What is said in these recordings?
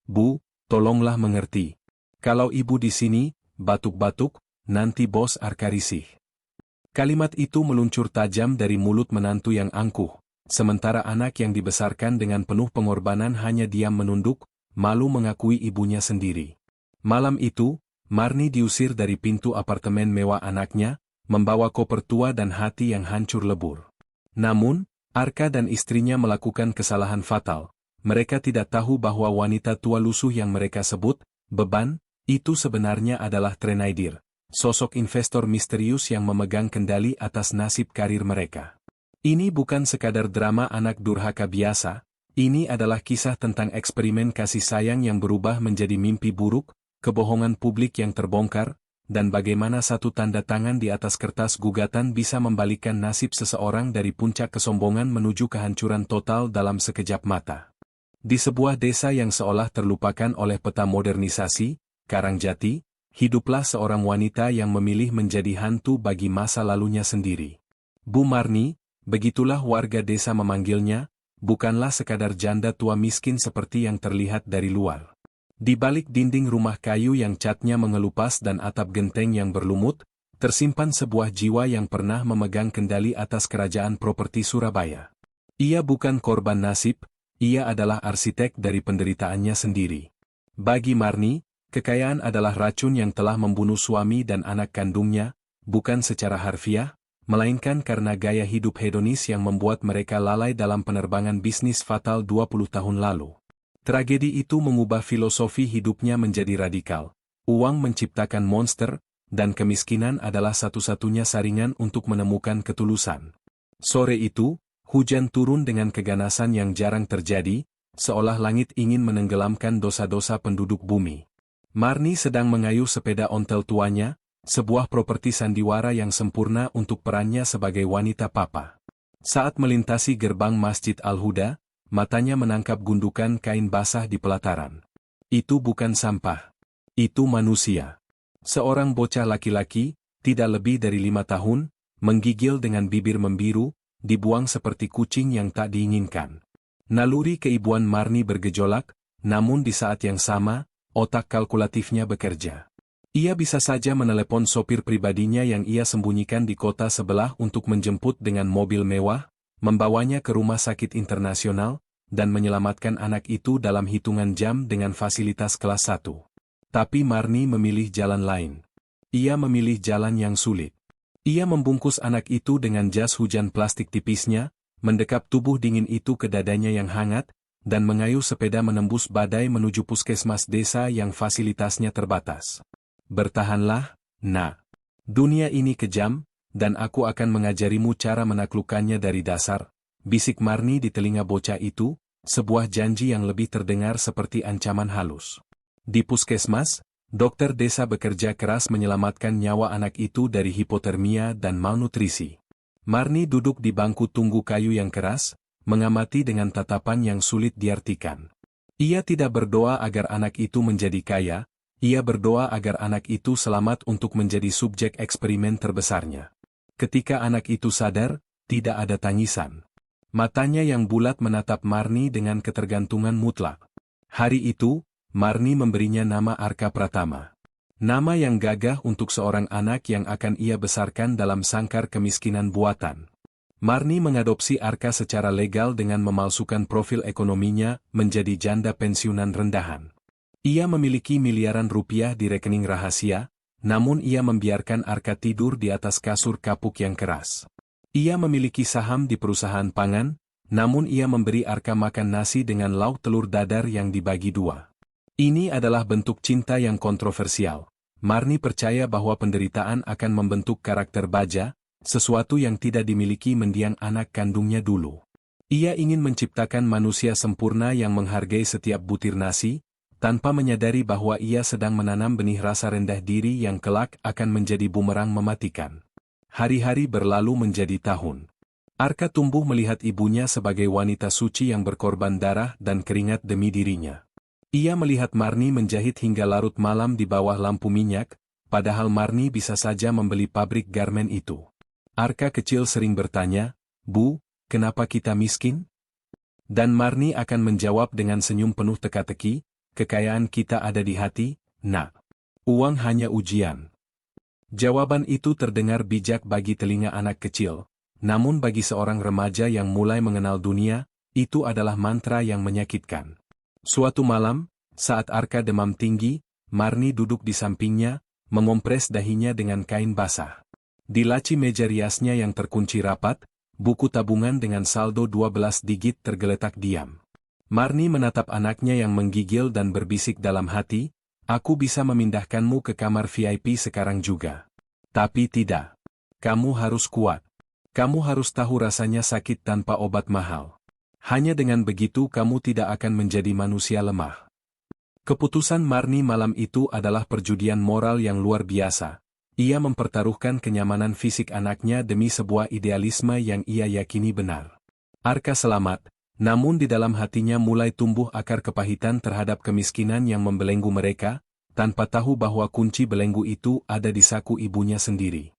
Bu, tolonglah mengerti. Kalau ibu di sini, batuk-batuk, nanti bos Arka risih. Kalimat itu meluncur tajam dari mulut menantu yang angkuh, sementara anak yang dibesarkan dengan penuh pengorbanan hanya diam menunduk, malu mengakui ibunya sendiri. Malam itu, Marni diusir dari pintu apartemen mewah anaknya, membawa koper tua dan hati yang hancur lebur. Namun, Arka dan istrinya melakukan kesalahan fatal. Mereka tidak tahu bahwa wanita tua lusuh yang mereka sebut, beban, itu sebenarnya adalah Trenaidir, sosok investor misterius yang memegang kendali atas nasib karir mereka. Ini bukan sekadar drama anak durhaka biasa, ini adalah kisah tentang eksperimen kasih sayang yang berubah menjadi mimpi buruk, kebohongan publik yang terbongkar, dan bagaimana satu tanda tangan di atas kertas gugatan bisa membalikkan nasib seseorang dari puncak kesombongan menuju kehancuran total dalam sekejap mata. Di sebuah desa yang seolah terlupakan oleh peta modernisasi, Karangjati, hiduplah seorang wanita yang memilih menjadi hantu bagi masa lalunya sendiri. Bu Marni, begitulah warga desa memanggilnya, bukanlah sekadar janda tua miskin seperti yang terlihat dari luar. Di balik dinding rumah kayu yang catnya mengelupas dan atap genteng yang berlumut, tersimpan sebuah jiwa yang pernah memegang kendali atas kerajaan properti Surabaya. Ia bukan korban nasib, ia adalah arsitek dari penderitaannya sendiri. Bagi Marni, kekayaan adalah racun yang telah membunuh suami dan anak kandungnya, bukan secara harfiah, melainkan karena gaya hidup hedonis yang membuat mereka lalai dalam penerbangan bisnis fatal 20 tahun lalu. Tragedi itu mengubah filosofi hidupnya menjadi radikal. Uang menciptakan monster, dan kemiskinan adalah satu-satunya saringan untuk menemukan ketulusan. Sore itu, hujan turun dengan keganasan yang jarang terjadi, seolah langit ingin menenggelamkan dosa-dosa penduduk bumi. Marni sedang mengayuh sepeda ontel tuanya, sebuah properti sandiwara yang sempurna untuk perannya sebagai wanita papa. Saat melintasi gerbang Masjid Al-Huda, matanya menangkap gundukan kain basah di pelataran. Itu bukan sampah. Itu manusia. Seorang bocah laki-laki, tidak lebih dari 5 tahun, menggigil dengan bibir membiru, dibuang seperti kucing yang tak diinginkan. Naluri keibuan Marni bergejolak, namun di saat yang sama, otak kalkulatifnya bekerja. Ia bisa saja menelepon sopir pribadinya yang ia sembunyikan di kota sebelah untuk menjemput dengan mobil mewah, membawanya ke rumah sakit internasional, dan menyelamatkan anak itu dalam hitungan jam dengan fasilitas kelas 1. Tapi Marni memilih jalan lain. Ia memilih jalan yang sulit. Ia membungkus anak itu dengan jas hujan plastik tipisnya, mendekap tubuh dingin itu ke dadanya yang hangat, dan mengayuh sepeda menembus badai menuju puskesmas desa yang fasilitasnya terbatas. Bertahanlah, nak. Dunia ini kejam, dan aku akan mengajarimu cara menaklukkannya dari dasar, bisik Marni di telinga bocah itu, sebuah janji yang lebih terdengar seperti ancaman halus. Di puskesmas, dokter desa bekerja keras menyelamatkan nyawa anak itu dari hipotermia dan malnutrisi. Marni duduk di bangku tunggu kayu yang keras, mengamati dengan tatapan yang sulit diartikan. Ia tidak berdoa agar anak itu menjadi kaya, ia berdoa agar anak itu selamat untuk menjadi subjek eksperimen terbesarnya. Ketika anak itu sadar, tidak ada tangisan. Matanya yang bulat menatap Marni dengan ketergantungan mutlak. Hari itu, Marni memberinya nama Arka Pratama. Nama yang gagah untuk seorang anak yang akan ia besarkan dalam sangkar kemiskinan buatan. Marni mengadopsi Arka secara legal dengan memalsukan profil ekonominya menjadi janda pensiunan rendahan. Ia memiliki miliaran rupiah di rekening rahasia, namun ia membiarkan Arka tidur di atas kasur kapuk yang keras. Ia memiliki saham di perusahaan pangan, namun ia memberi Arka makan nasi dengan lauk telur dadar yang dibagi 2. Ini adalah bentuk cinta yang kontroversial. Marni percaya bahwa penderitaan akan membentuk karakter baja, sesuatu yang tidak dimiliki mendiang anak kandungnya dulu. Ia ingin menciptakan manusia sempurna yang menghargai setiap butir nasi, tanpa menyadari bahwa ia sedang menanam benih rasa rendah diri yang kelak akan menjadi bumerang mematikan. Hari-hari berlalu menjadi tahun. Arka tumbuh melihat ibunya sebagai wanita suci yang berkorban darah dan keringat demi dirinya. Ia melihat Marni menjahit hingga larut malam di bawah lampu minyak, padahal Marni bisa saja membeli pabrik garmen itu. Arka kecil sering bertanya, "Bu, kenapa kita miskin?" Dan Marni akan menjawab dengan senyum penuh teka-teki, kekayaan kita ada di hati, nak. Uang hanya ujian. Jawaban itu terdengar bijak bagi telinga anak kecil, namun bagi seorang remaja yang mulai mengenal dunia, itu adalah mantra yang menyakitkan. Suatu malam, saat Arka demam tinggi, Marni duduk di sampingnya, mengompres dahinya dengan kain basah. Di laci meja riasnya yang terkunci rapat, buku tabungan dengan saldo 12 digit tergeletak diam. Marni menatap anaknya yang menggigil dan berbisik dalam hati, "Aku bisa memindahkanmu ke kamar VIP sekarang juga. Tapi tidak. Kamu harus kuat. Kamu harus tahu rasanya sakit tanpa obat mahal. Hanya dengan begitu kamu tidak akan menjadi manusia lemah." Keputusan Marni malam itu adalah perjudian moral yang luar biasa. Ia mempertaruhkan kenyamanan fisik anaknya demi sebuah idealisme yang ia yakini benar. Arka selamat, namun di dalam hatinya mulai tumbuh akar kepahitan terhadap kemiskinan yang membelenggu mereka, tanpa tahu bahwa kunci belenggu itu ada di saku ibunya sendiri.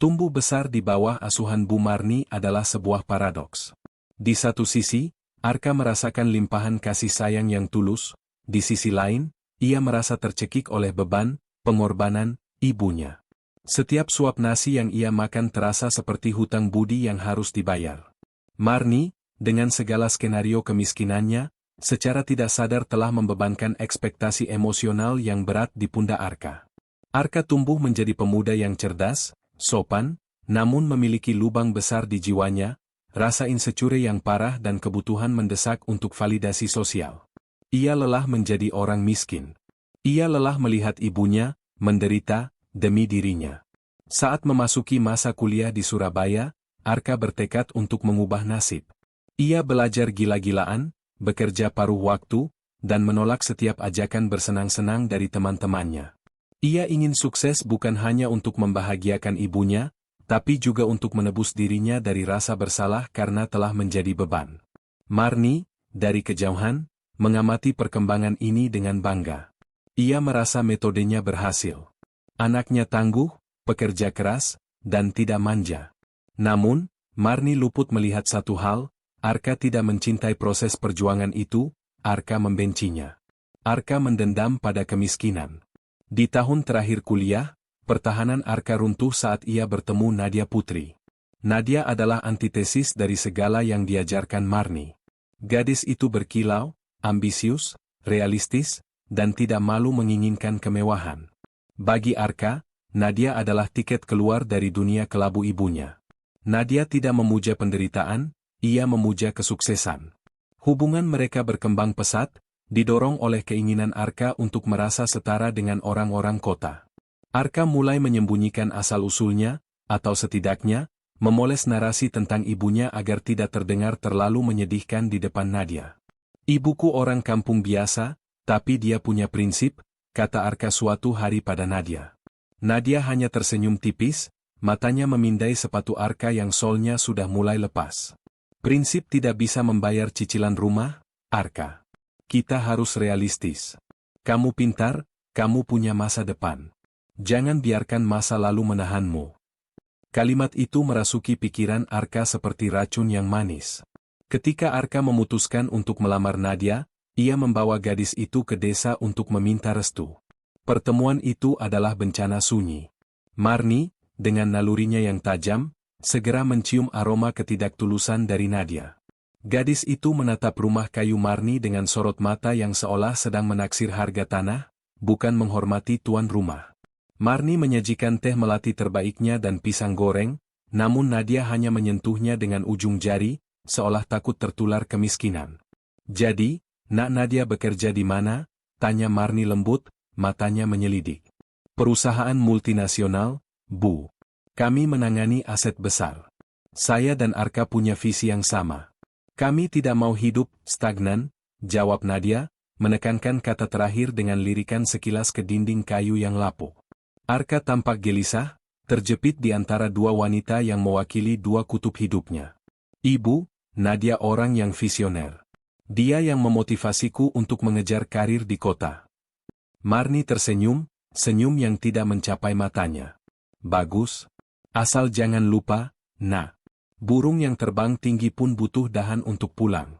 Tumbuh besar di bawah asuhan Bu Marni adalah sebuah paradoks. Di satu sisi, Arka merasakan limpahan kasih sayang yang tulus, di sisi lain, ia merasa tercekik oleh beban, pengorbanan, ibunya. Setiap suap nasi yang ia makan terasa seperti hutang budi yang harus dibayar. Marni, dengan segala skenario kemiskinannya, secara tidak sadar telah membebankan ekspektasi emosional yang berat di pundak Arka. Arka tumbuh menjadi pemuda yang cerdas, sopan, namun memiliki lubang besar di jiwanya, rasa insecure yang parah dan kebutuhan mendesak untuk validasi sosial. Ia lelah menjadi orang miskin. Ia lelah melihat ibunya menderita demi dirinya. Saat memasuki masa kuliah di Surabaya, Arka bertekad untuk mengubah nasib. Ia belajar gila-gilaan, bekerja paruh waktu, dan menolak setiap ajakan bersenang-senang dari teman-temannya. Ia ingin sukses bukan hanya untuk membahagiakan ibunya, tapi juga untuk menebus dirinya dari rasa bersalah karena telah menjadi beban. Marni, dari kejauhan, mengamati perkembangan ini dengan bangga. Ia merasa metodenya berhasil. Anaknya tangguh, pekerja keras, dan tidak manja. Namun, Marni luput melihat satu hal, Arka tidak mencintai proses perjuangan itu, Arka membencinya. Arka mendendam pada kemiskinan. Di tahun terakhir kuliah, pertahanan Arka runtuh saat ia bertemu Nadia Putri. Nadia adalah antitesis dari segala yang diajarkan Marni. Gadis itu berkilau, ambisius, realistis, dan tidak malu menginginkan kemewahan. Bagi Arka, Nadia adalah tiket keluar dari dunia kelabu ibunya. Nadia tidak memuja penderitaan, ia memuja kesuksesan. Hubungan mereka berkembang pesat, didorong oleh keinginan Arka untuk merasa setara dengan orang-orang kota. Arka mulai menyembunyikan asal-usulnya, atau setidaknya, memoles narasi tentang ibunya agar tidak terdengar terlalu menyedihkan di depan Nadia. "Ibuku orang kampung biasa, tapi dia punya prinsip," kata Arka suatu hari pada Nadia. Nadia hanya tersenyum tipis, matanya memindai sepatu Arka yang solnya sudah mulai lepas. "Prinsip tidak bisa membayar cicilan rumah, Arka. Kita harus realistis. Kamu pintar, kamu punya masa depan. Jangan biarkan masa lalu menahanmu." Kalimat itu merasuki pikiran Arka seperti racun yang manis. Ketika Arka memutuskan untuk melamar Nadia, ia membawa gadis itu ke desa untuk meminta restu. Pertemuan itu adalah bencana sunyi. Marni, dengan nalurinya yang tajam, segera mencium aroma ketidaktulusan dari Nadia. Gadis itu menatap rumah kayu Marni dengan sorot mata yang seolah sedang menaksir harga tanah, bukan menghormati tuan rumah. Marni menyajikan teh melati terbaiknya dan pisang goreng, namun Nadia hanya menyentuhnya dengan ujung jari, seolah takut tertular kemiskinan. "Jadi, Nak Nadia bekerja di mana?" tanya Marni lembut, matanya menyelidik. "Perusahaan multinasional, Bu. Kami menangani aset besar. Saya dan Arka punya visi yang sama. Kami tidak mau hidup stagnan," jawab Nadia, menekankan kata terakhir dengan lirikan sekilas ke dinding kayu yang lapuk. Arka tampak gelisah, terjepit di antara dua wanita yang mewakili dua kutub hidupnya. "Ibu, Nadia orang yang visioner. Dia yang memotivasiku untuk mengejar karir di kota." Marni tersenyum, senyum yang tidak mencapai matanya. "Bagus. Asal jangan lupa, Nak. Burung yang terbang tinggi pun butuh dahan untuk pulang.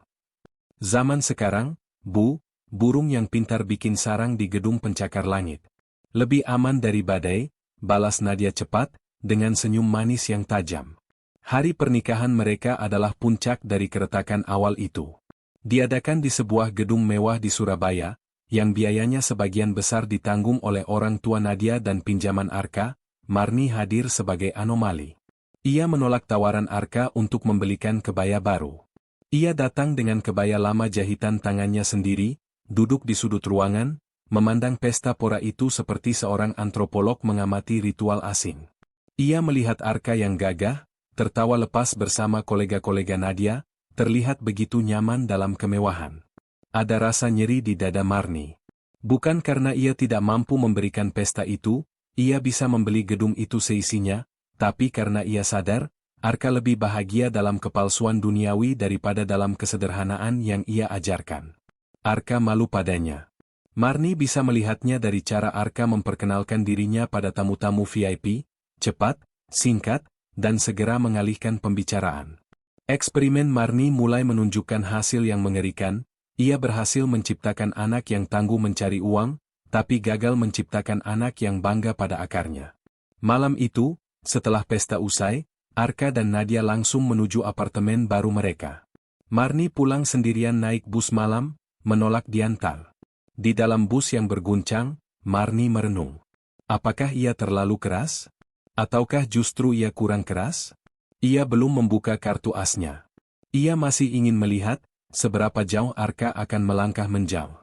Zaman sekarang, Bu, burung yang pintar bikin sarang di gedung pencakar langit. Lebih aman dari badai, balas Nadia cepat, dengan senyum manis yang tajam. Hari pernikahan mereka adalah puncak dari keretakan awal itu. Diadakan di sebuah gedung mewah di Surabaya, yang biayanya sebagian besar ditanggung oleh orang tua Nadia dan pinjaman Arka. Marni hadir sebagai anomali. Ia menolak tawaran Arka untuk membelikan kebaya baru. Ia datang dengan kebaya lama jahitan tangannya sendiri, duduk di sudut ruangan, memandang pesta pora itu seperti seorang antropolog mengamati ritual asing. Ia melihat Arka yang gagah, tertawa lepas bersama kolega-kolega Nadia, terlihat begitu nyaman dalam kemewahan. Ada rasa nyeri di dada Marni. Bukan karena ia tidak mampu memberikan pesta itu, ia bisa membeli gedung itu seisinya, tapi karena ia sadar, Arka lebih bahagia dalam kepalsuan duniawi daripada dalam kesederhanaan yang ia ajarkan. Arka malu padanya. Marni bisa melihatnya dari cara Arka memperkenalkan dirinya pada tamu-tamu VIP, cepat, singkat, dan segera mengalihkan pembicaraan. Eksperimen Marni mulai menunjukkan hasil yang mengerikan. Ia berhasil menciptakan anak yang tangguh mencari uang, tapi gagal menciptakan anak yang bangga pada akarnya. Malam itu, setelah pesta usai, Arka dan Nadia langsung menuju apartemen baru mereka. Marni pulang sendirian naik bus malam, menolak diantar. Di dalam bus yang berguncang, Marni merenung. Apakah ia terlalu keras? Ataukah justru ia kurang keras? Ia belum membuka kartu asnya. Ia masih ingin melihat seberapa jauh Arka akan melangkah menjauh.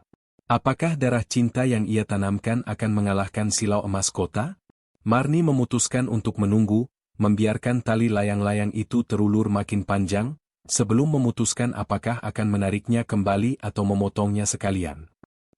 Apakah darah cinta yang ia tanamkan akan mengalahkan silau emas kota? Marni memutuskan untuk menunggu, membiarkan tali layang-layang itu terulur makin panjang, sebelum memutuskan apakah akan menariknya kembali atau memotongnya sekalian.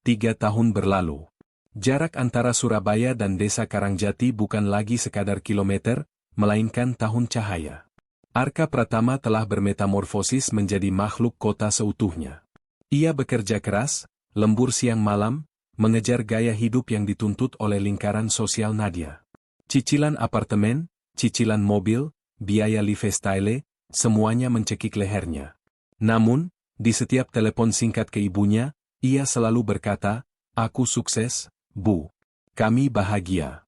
3 tahun berlalu. Jarak antara Surabaya dan desa Karangjati bukan lagi sekadar kilometer, melainkan tahun cahaya. Arka Pratama telah bermetamorfosis menjadi makhluk kota seutuhnya. Ia bekerja keras, lembur siang malam, mengejar gaya hidup yang dituntut oleh lingkaran sosial Nadia. Cicilan apartemen, cicilan mobil, biaya lifestyle, semuanya mencekik lehernya. Namun, di setiap telepon singkat ke ibunya, ia selalu berkata, "Aku sukses, Bu. Kami bahagia."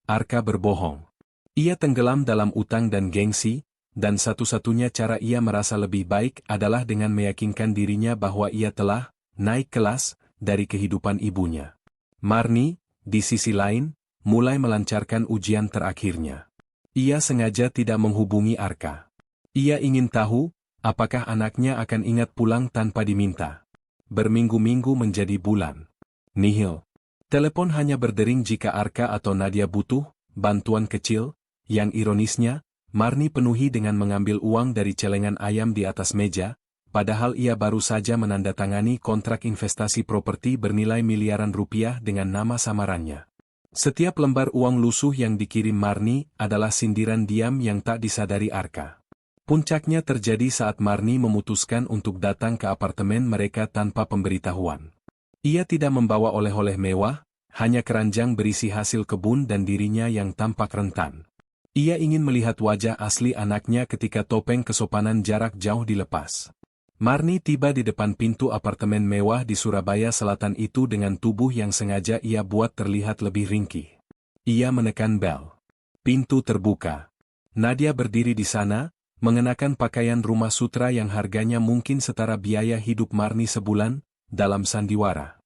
Arka berbohong. Ia tenggelam dalam utang dan gengsi, dan satu-satunya cara ia merasa lebih baik adalah dengan meyakinkan dirinya bahwa ia telah naik kelas dari kehidupan ibunya. Marni, di sisi lain, mulai melancarkan ujian terakhirnya. Ia sengaja tidak menghubungi Arka. Ia ingin tahu, apakah anaknya akan ingat pulang tanpa diminta. Berminggu-minggu menjadi bulan. Nihil. Telepon hanya berdering jika Arka atau Nadia butuh bantuan kecil. Yang ironisnya, Marni penuhi dengan mengambil uang dari celengan ayam di atas meja, padahal ia baru saja menandatangani kontrak investasi properti bernilai miliaran rupiah dengan nama samarannya. Setiap lembar uang lusuh yang dikirim Marni adalah sindiran diam yang tak disadari Arka. Puncaknya terjadi saat Marni memutuskan untuk datang ke apartemen mereka tanpa pemberitahuan. Ia tidak membawa oleh-oleh mewah, hanya keranjang berisi hasil kebun dan dirinya yang tampak rentan. Ia ingin melihat wajah asli anaknya ketika topeng kesopanan jarak jauh dilepas. Marni tiba di depan pintu apartemen mewah di Surabaya Selatan itu dengan tubuh yang sengaja ia buat terlihat lebih ringkih. Ia menekan bel. Pintu terbuka. Nadia berdiri di sana, mengenakan pakaian rumah sutra yang harganya mungkin setara biaya hidup Marni sebulan, dalam sandiwara.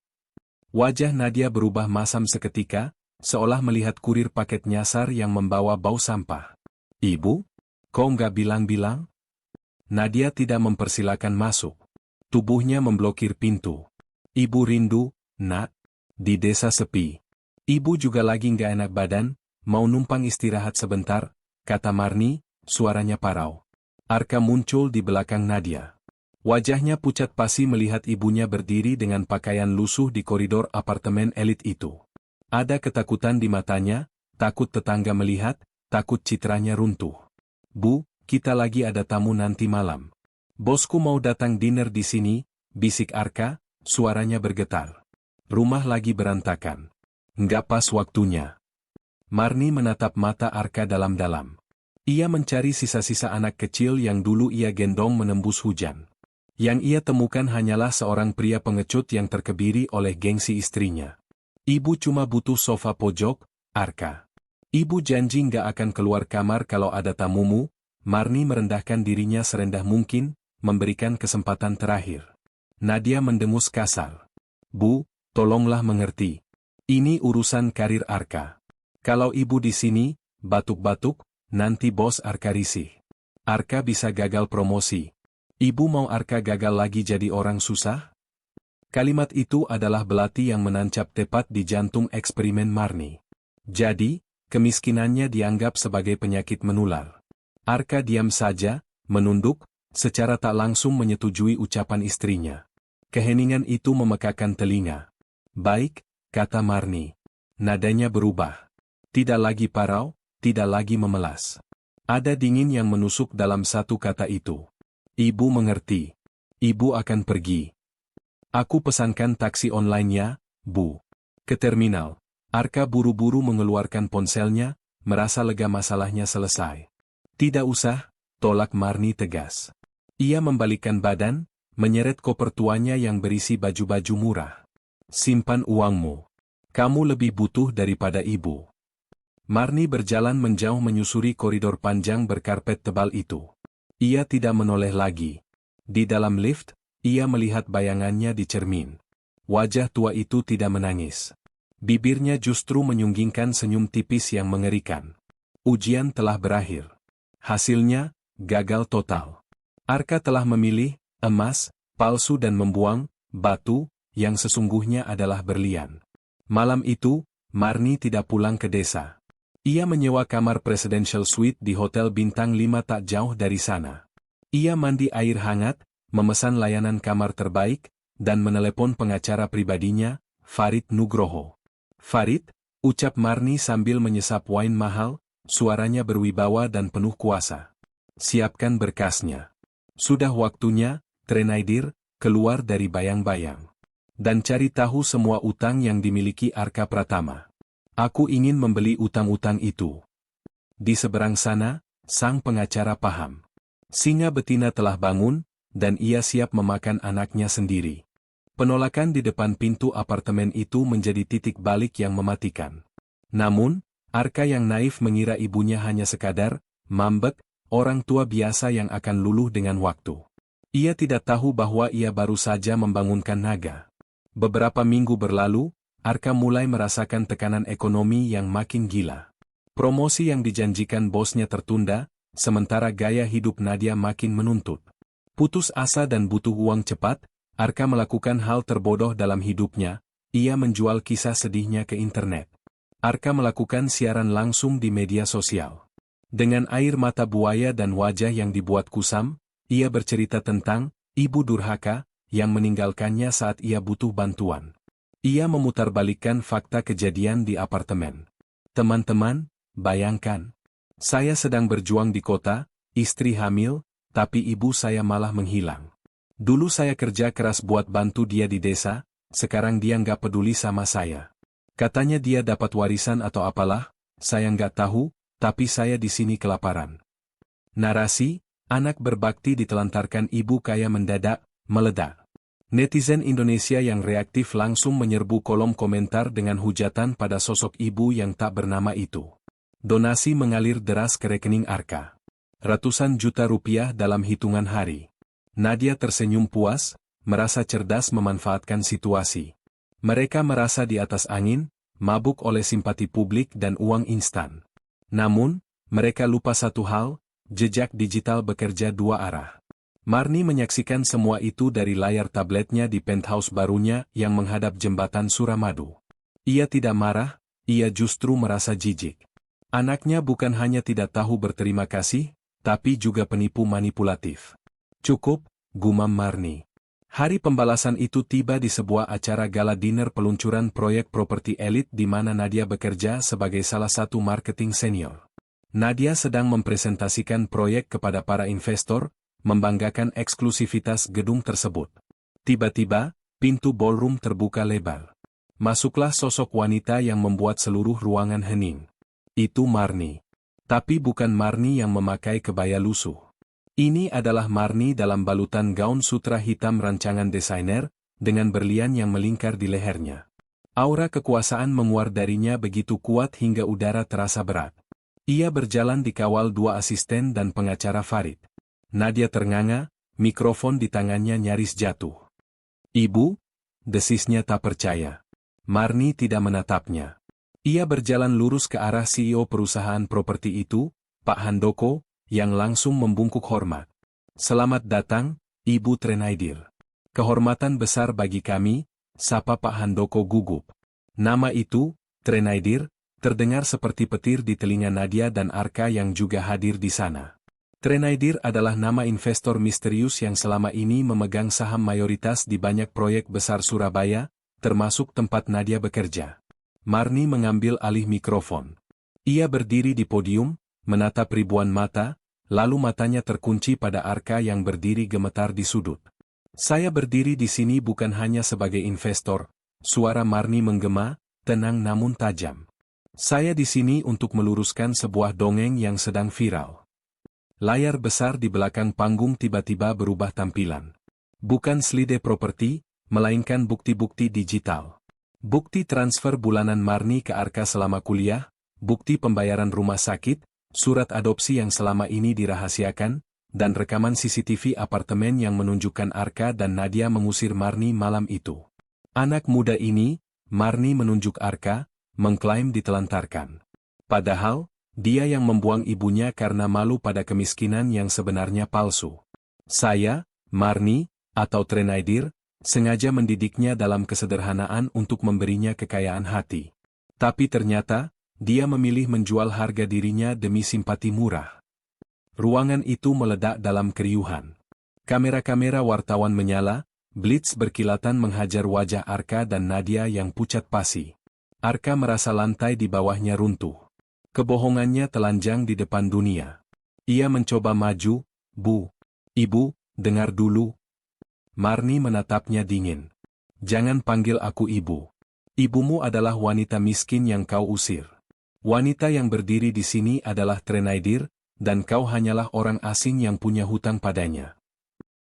Wajah Nadia berubah masam seketika, seolah melihat kurir paket nyasar yang membawa bau sampah. "Ibu? Kok nggak bilang-bilang?" Nadia tidak mempersilakan masuk. Tubuhnya memblokir pintu. "Ibu rindu, Nak. Di desa sepi. Ibu juga lagi nggak enak badan, mau numpang istirahat sebentar," kata Marni, suaranya parau. Arka muncul di belakang Nadia. Wajahnya pucat pasi melihat ibunya berdiri dengan pakaian lusuh di koridor apartemen elit itu. Ada ketakutan di matanya, takut tetangga melihat, takut citranya runtuh. "Bu, kita lagi ada tamu nanti malam. Bosku mau datang dinner di sini," bisik Arka, suaranya bergetar. "Rumah lagi berantakan. Nggak pas waktunya." Marni menatap mata Arka dalam-dalam. Ia mencari sisa-sisa anak kecil yang dulu ia gendong menembus hujan. Yang ia temukan hanyalah seorang pria pengecut yang terkebiri oleh gengsi istrinya. Ibu cuma butuh sofa pojok, Arka. Ibu janji nggak akan keluar kamar kalau ada tamumu. Marni merendahkan dirinya serendah mungkin, memberikan kesempatan terakhir. Nadia mendengus kasar. Bu, tolonglah mengerti. Ini urusan karir Arka. Kalau ibu di sini, batuk-batuk, nanti bos Arka risih. Arka bisa gagal promosi. Ibu mau Arka gagal lagi jadi orang susah? Kalimat itu adalah belati yang menancap tepat di jantung eksperimen Marni. Jadi, kemiskinannya dianggap sebagai penyakit menular. Arka diam saja, menunduk, secara tak langsung menyetujui ucapan istrinya. Keheningan itu memekakan telinga. Baik, kata Marni. Nadanya berubah. Tidak lagi parau, tidak lagi memelas. Ada dingin yang menusuk dalam satu kata itu. Ibu mengerti. Ibu akan pergi. Aku pesankan taksi online-nya, Bu. Ke terminal. Arka buru-buru mengeluarkan ponselnya, merasa lega masalahnya selesai. Tidak usah, tolak Marni tegas. Ia membalikkan badan, menyeret koper tuanya yang berisi baju-baju murah. Simpan uangmu. Kamu lebih butuh daripada ibu. Marni berjalan menjauh menyusuri koridor panjang berkarpet tebal itu. Ia tidak menoleh lagi. Di dalam lift, ia melihat bayangannya di cermin. Wajah tua itu tidak menangis. Bibirnya justru menyunggingkan senyum tipis yang mengerikan. Ujian telah berakhir. Hasilnya, gagal total. Arka telah memilih emas, palsu dan membuang batu, yang sesungguhnya adalah berlian. Malam itu, Marni tidak pulang ke desa. Ia menyewa kamar presidential suite di hotel bintang 5 tak jauh dari sana. Ia mandi air hangat, memesan layanan kamar terbaik, dan menelepon pengacara pribadinya, Farid Nugroho. Farid, ucap Marni sambil menyesap wine mahal, suaranya berwibawa dan penuh kuasa. Siapkan berkasnya. Sudah waktunya, Trenaidir, keluar dari bayang-bayang. Dan cari tahu semua utang yang dimiliki Arka Pratama. Aku ingin membeli utang-utang itu. Di seberang sana, sang pengacara paham. Singa betina telah bangun, dan ia siap memakan anaknya sendiri. Penolakan di depan pintu apartemen itu menjadi titik balik yang mematikan. Namun, Arka yang naif mengira ibunya hanya sekadar mambek, orang tua biasa yang akan luluh dengan waktu. Ia tidak tahu bahwa ia baru saja membangunkan naga. Beberapa minggu berlalu, Arka mulai merasakan tekanan ekonomi yang makin gila. Promosi yang dijanjikan bosnya tertunda, sementara gaya hidup Nadia makin menuntut. Putus asa dan butuh uang cepat, Arka melakukan hal terbodoh dalam hidupnya, ia menjual kisah sedihnya ke internet. Arka melakukan siaran langsung di media sosial. Dengan air mata buaya dan wajah yang dibuat kusam, ia bercerita tentang ibu durhaka yang meninggalkannya saat ia butuh bantuan. Ia memutarbalikkan fakta kejadian di apartemen. Teman-teman, bayangkan. Saya sedang berjuang di kota, istri hamil, tapi ibu saya malah menghilang. Dulu saya kerja keras buat bantu dia di desa, sekarang dia nggak peduli sama saya. Katanya dia dapat warisan atau apalah, saya nggak tahu, tapi saya di sini kelaparan. Narasi, anak berbakti ditelantarkan ibu kaya mendadak, meledak. Netizen Indonesia yang reaktif langsung menyerbu kolom komentar dengan hujatan pada sosok ibu yang tak bernama itu. Donasi mengalir deras ke rekening Arka. Ratusan juta rupiah dalam hitungan hari. Nadia tersenyum puas, merasa cerdas memanfaatkan situasi. Mereka merasa di atas angin, mabuk oleh simpati publik dan uang instan. Namun, mereka lupa satu hal, jejak digital bekerja dua arah. Marni menyaksikan semua itu dari layar tabletnya di penthouse barunya yang menghadap jembatan Suramadu. Ia tidak marah, ia justru merasa jijik. Anaknya bukan hanya tidak tahu berterima kasih, tapi juga penipu manipulatif. Cukup, gumam Marni. Hari pembalasan itu tiba di sebuah acara gala dinner peluncuran proyek properti elit di mana Nadia bekerja sebagai salah satu marketing senior. Nadia sedang mempresentasikan proyek kepada para investor, membanggakan eksklusivitas gedung tersebut. Tiba-tiba, pintu ballroom terbuka lebar. Masuklah sosok wanita yang membuat seluruh ruangan hening. Itu Marni. Tapi bukan Marni yang memakai kebaya lusuh. Ini adalah Marni dalam balutan gaun sutra hitam rancangan desainer, dengan berlian yang melingkar di lehernya. Aura kekuasaan menguar darinya begitu kuat hingga udara terasa berat. Ia berjalan dikawal 2 asisten dan pengacara Farid. Nadia ternganga, mikrofon di tangannya nyaris jatuh. "Ibu?" desisnya tak percaya. Marni tidak menatapnya. Ia berjalan lurus ke arah CEO perusahaan properti itu, Pak Handoko, yang langsung membungkuk hormat. "Selamat datang, Ibu Trenaidir. Kehormatan besar bagi kami," sapa Pak Handoko gugup. Nama itu, Trenaidir, terdengar seperti petir di telinga Nadia dan Arka yang juga hadir di sana. Trenaidir adalah nama investor misterius yang selama ini memegang saham mayoritas di banyak proyek besar Surabaya, termasuk tempat Nadia bekerja. Marni mengambil alih mikrofon. Ia berdiri di podium, menatap ribuan mata, lalu matanya terkunci pada Arka yang berdiri gemetar di sudut. "Saya berdiri di sini bukan hanya sebagai investor," suara Marni menggema, tenang namun tajam. "Saya di sini untuk meluruskan sebuah dongeng yang sedang viral." Layar besar di belakang panggung tiba-tiba berubah tampilan. Bukan slide properti, melainkan bukti-bukti digital. Bukti transfer bulanan Marni ke Arka selama kuliah, bukti pembayaran rumah sakit, surat adopsi yang selama ini dirahasiakan, dan rekaman CCTV apartemen yang menunjukkan Arka dan Nadia mengusir Marni malam itu. Anak muda ini, Marni menunjuk Arka, mengklaim ditelantarkan. Padahal, dia yang membuang ibunya karena malu pada kemiskinan yang sebenarnya palsu. "Saya, Marni, atau Trenaidir, sengaja mendidiknya dalam kesederhanaan untuk memberinya kekayaan hati. Tapi ternyata, dia memilih menjual harga dirinya demi simpati murah." Ruangan itu meledak dalam keriuhan. Kamera-kamera wartawan menyala, blitz berkilatan menghajar wajah Arka dan Nadia yang pucat pasi. Arka merasa lantai di bawahnya runtuh. Kebohongannya telanjang di depan dunia. Ia mencoba maju, "Bu, Ibu, dengar dulu." Marni menatapnya dingin. "Jangan panggil aku ibu. Ibumu adalah wanita miskin yang kau usir. Wanita yang berdiri di sini adalah Trenaidir, dan kau hanyalah orang asing yang punya hutang padanya."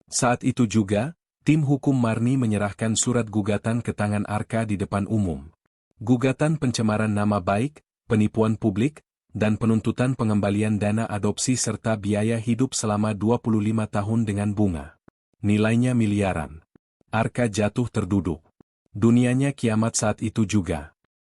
Saat itu juga, tim hukum Marni menyerahkan surat gugatan ke tangan Arka di depan umum. Gugatan pencemaran nama baik, penipuan publik, dan penuntutan pengembalian dana adopsi serta biaya hidup selama 25 tahun dengan bunga. Nilainya miliaran. Arka jatuh terduduk. Dunianya kiamat saat itu juga.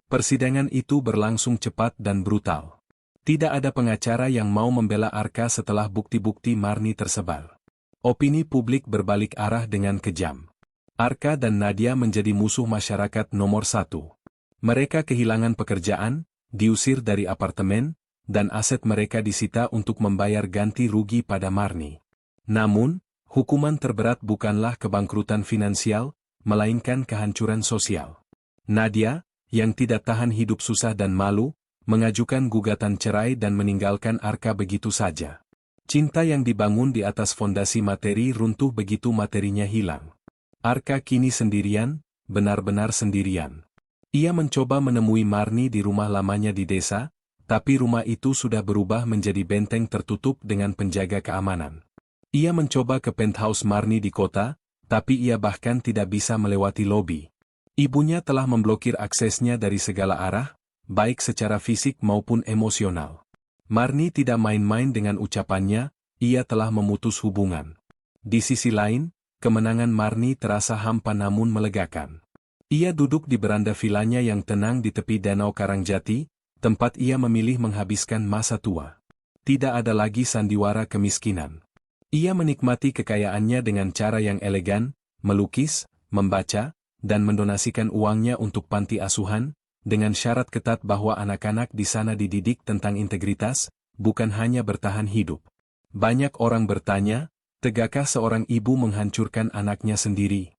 Persidangan itu berlangsung cepat dan brutal. Tidak ada pengacara yang mau membela Arka setelah bukti-bukti Marni tersebar. Opini publik berbalik arah dengan kejam. Arka dan Nadia menjadi musuh masyarakat nomor 1. Mereka kehilangan pekerjaan, diusir dari apartemen, dan aset mereka disita untuk membayar ganti rugi pada Marni. Namun, hukuman terberat bukanlah kebangkrutan finansial, melainkan kehancuran sosial. Nadia, yang tidak tahan hidup susah dan malu, mengajukan gugatan cerai dan meninggalkan Arka begitu saja. Cinta yang dibangun di atas fondasi materi runtuh begitu materinya hilang. Arka kini sendirian, benar-benar sendirian. Ia mencoba menemui Marni di rumah lamanya di desa, tapi rumah itu sudah berubah menjadi benteng tertutup dengan penjaga keamanan. Ia mencoba ke penthouse Marni di kota, tapi ia bahkan tidak bisa melewati lobi. Ibunya telah memblokir aksesnya dari segala arah, baik secara fisik maupun emosional. Marni tidak main-main dengan ucapannya, ia telah memutus hubungan. Di sisi lain, kemenangan Marni terasa hampa namun melegakan. Ia duduk di beranda vilanya yang tenang di tepi Danau Karangjati, tempat ia memilih menghabiskan masa tua. Tidak ada lagi sandiwara kemiskinan. Ia menikmati kekayaannya dengan cara yang elegan, melukis, membaca, dan mendonasikan uangnya untuk panti asuhan, dengan syarat ketat bahwa anak-anak di sana dididik tentang integritas, bukan hanya bertahan hidup. Banyak orang bertanya, tegakkah seorang ibu menghancurkan anaknya sendiri?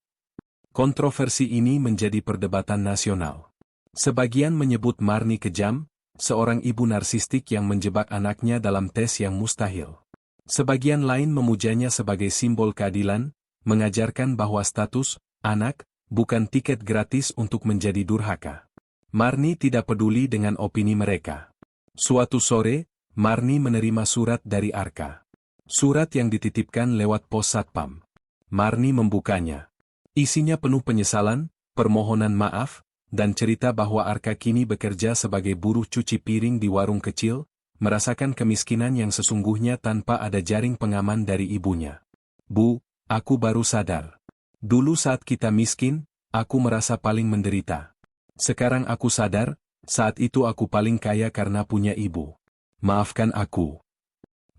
Kontroversi ini menjadi perdebatan nasional. Sebagian menyebut Marni kejam, seorang ibu narsistik yang menjebak anaknya dalam tes yang mustahil. Sebagian lain memujanya sebagai simbol keadilan, mengajarkan bahwa status anak bukan tiket gratis untuk menjadi durhaka. Marni tidak peduli dengan opini mereka. Suatu sore, Marni menerima surat dari Arka. Surat yang dititipkan lewat pos satpam. Marni membukanya. Isinya penuh penyesalan, permohonan maaf, dan cerita bahwa Arka kini bekerja sebagai buruh cuci piring di warung kecil, merasakan kemiskinan yang sesungguhnya tanpa ada jaring pengaman dari ibunya. Bu, aku baru sadar. Dulu saat kita miskin, aku merasa paling menderita. Sekarang aku sadar, saat itu aku paling kaya karena punya ibu. Maafkan aku.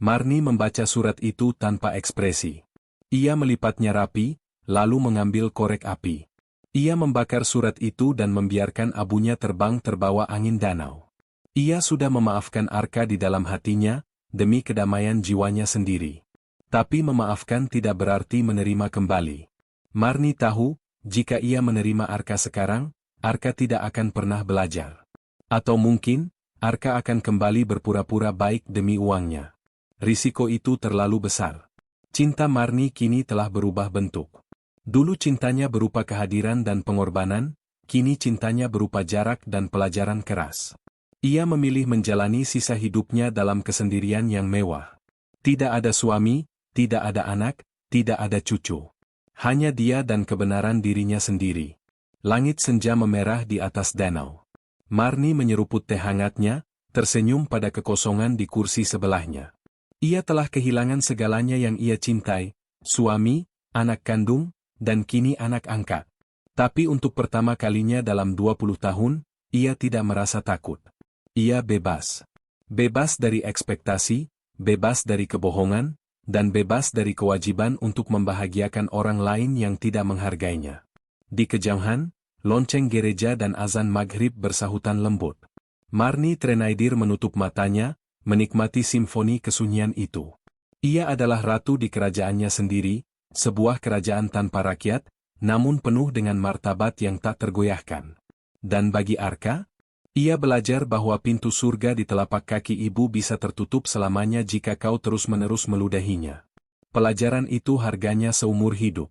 Marni membaca surat itu tanpa ekspresi. Ia melipatnya rapi, lalu mengambil korek api. Ia membakar surat itu dan membiarkan abunya terbang terbawa angin danau. Ia sudah memaafkan Arka di dalam hatinya, demi kedamaian jiwanya sendiri. Tapi memaafkan tidak berarti menerima kembali. Marni tahu, jika ia menerima Arka sekarang, Arka tidak akan pernah belajar. Atau mungkin, Arka akan kembali berpura-pura baik demi uangnya. Risiko itu terlalu besar. Cinta Marni kini telah berubah bentuk. Dulu cintanya berupa kehadiran dan pengorbanan, kini cintanya berupa jarak dan pelajaran keras. Ia memilih menjalani sisa hidupnya dalam kesendirian yang mewah. Tidak ada suami, tidak ada anak, tidak ada cucu. Hanya dia dan kebenaran dirinya sendiri. Langit senja memerah di atas danau. Marni menyeruput teh hangatnya, tersenyum pada kekosongan di kursi sebelahnya. Ia telah kehilangan segalanya yang ia cintai, suami, anak kandung, dan kini anak angkat. Tapi untuk pertama kalinya dalam 20 tahun, ia tidak merasa takut. Ia bebas. Bebas dari ekspektasi, bebas dari kebohongan, dan bebas dari kewajiban untuk membahagiakan orang lain yang tidak menghargainya. Di kejauhan, lonceng gereja dan azan maghrib bersahutan lembut. Marni Trenaidir menutup matanya, menikmati simfoni kesunyian itu. Ia adalah ratu di kerajaannya sendiri, sebuah kerajaan tanpa rakyat, namun penuh dengan martabat yang tak tergoyahkan. Dan bagi Arka, ia belajar bahwa pintu surga di telapak kaki ibu bisa tertutup selamanya jika kau terus-menerus meludahinya. Pelajaran itu harganya seumur hidup.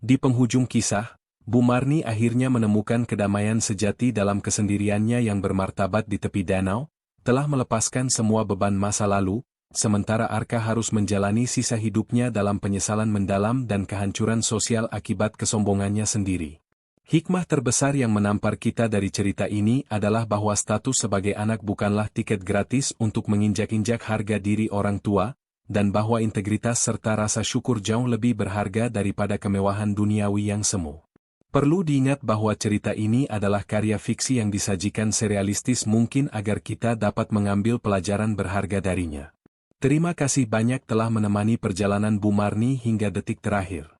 Di penghujung kisah, Bu Marni akhirnya menemukan kedamaian sejati dalam kesendiriannya yang bermartabat di tepi danau, telah melepaskan semua beban masa lalu, sementara Arka harus menjalani sisa hidupnya dalam penyesalan mendalam dan kehancuran sosial akibat kesombongannya sendiri. Hikmah terbesar yang menampar kita dari cerita ini adalah bahwa status sebagai anak bukanlah tiket gratis untuk menginjak-injak harga diri orang tua, dan bahwa integritas serta rasa syukur jauh lebih berharga daripada kemewahan duniawi yang semu. Perlu diingat bahwa cerita ini adalah karya fiksi yang disajikan serealistis mungkin agar kita dapat mengambil pelajaran berharga darinya. Terima kasih banyak telah menemani perjalanan Bu Marni hingga detik terakhir.